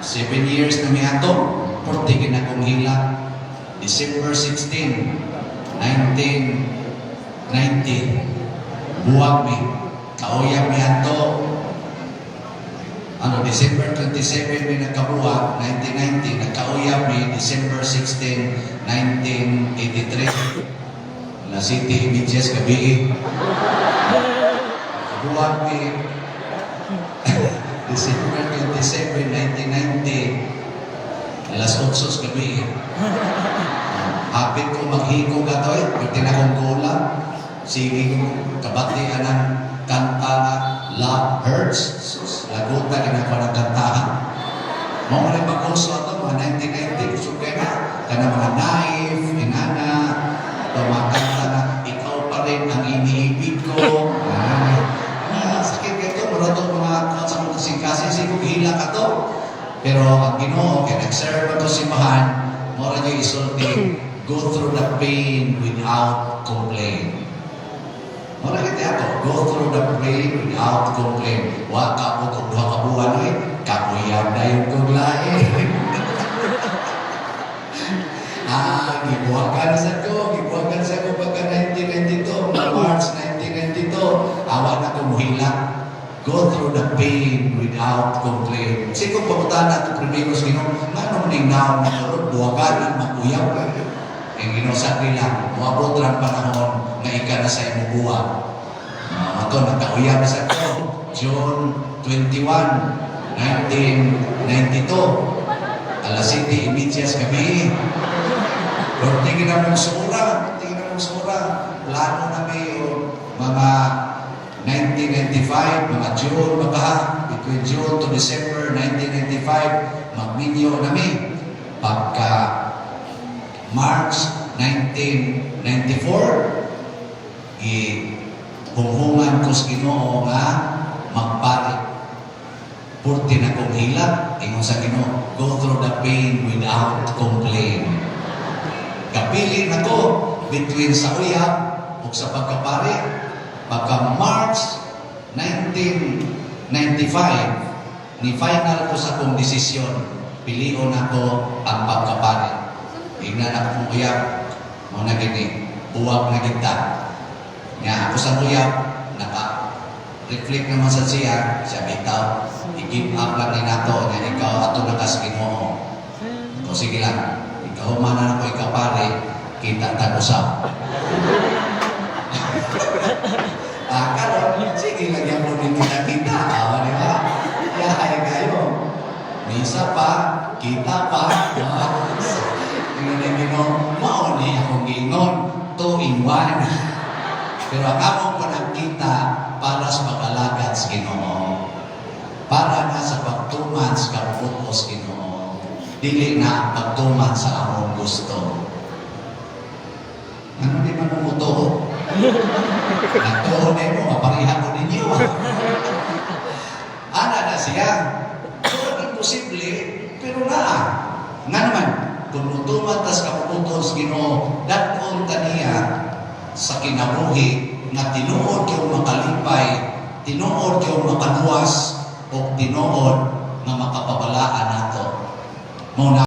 7 years na may ato, 40 kinakong hila. December 16, 1990, buwag mi. Kauyang mi ato, December 27 may nagkabuwag, 1990, nagkauyang mi, December 16, 1983. La City Images, Gabi. Buwag mi, December 27, 1990, alas 8 gabi. Hapit ko maghigog ato pag tinakong kulang. Sige ko, kabati ng kanta na Love Hurts. Sus, lagutan na pa ng kantahan. Mga rin pag-uso ito, mga 1990, gusto kayo na mga naif, inana, mga kanta na ikaw pa rin ang iniibig ko. Sakit kayo ito, mula ito mga sa mga singkasi, siguro hila ka to. Pero ang Ginoo, kaya nag-serve ito si Mahan, mura niyo isulti, go through the pain without complaint. Mura kita ako, go through the pain without complaint. Wa ka po kung duha kabuhan kakuyab na yung kuglae. Gibuhagan sa ko pagka 1992, March 1992, awa na kumuhila. Go through the pain without complaint. Kasi kung pamutaan natin primero sa Ginoo, manong ningnaw na lorot, buwaganan, makuyaw. Ang ginosak nila, muabot lang panahon na ika na sa imubuwa. Ito, nagkauyab na sa ito. June 21, 1992. Alas City Images kami. Tingin na mong sura. Plano na may mga 1995, mga June, between June to December 1995, magminyo namin. Pagka March 1994, hunghungan ko sa Ginoo nga magpari. Purti na kong hila, ingon sa Ginoo, go through the pain without complaint. Kapili na ko between sa uyab o sa pagkapari. Pagka March 1995, ni final ko sa kong desisyon, pilion ako ang pagkapari. Ingnan ako kong uyab, mga gini, buwag na kita. Nga ako sa uyab, naka-reflect naman sa siya bitaw, i-give up lang ni nato, na ikaw ato nakaskin mo. O sige lang, ikaw manan ako ikapari, kita tag-usap. Karon, sige lang yan mo din kita. Di ba? Yahay kayo. Misa pa, kita pa. Mauni akong gingon, 2-in-1. Pero ako ko nagkita para sa pag-alagad sa Ginoo. Para na sa pagtuman sa kaputos Ginoo. Dili na pagtuman sa among gusto. Ano di man mo to? Nagtuon mo, maparihan ko ninyo. Ana na siya. So, imposible, pero na. Nga naman, kung mutumatas kaputos Ginoo, dakon taniya sa kinabuhi na tinuod yung makalipay, tinuod yung makaluwas, o tinuod na makapabalaan nato. Muna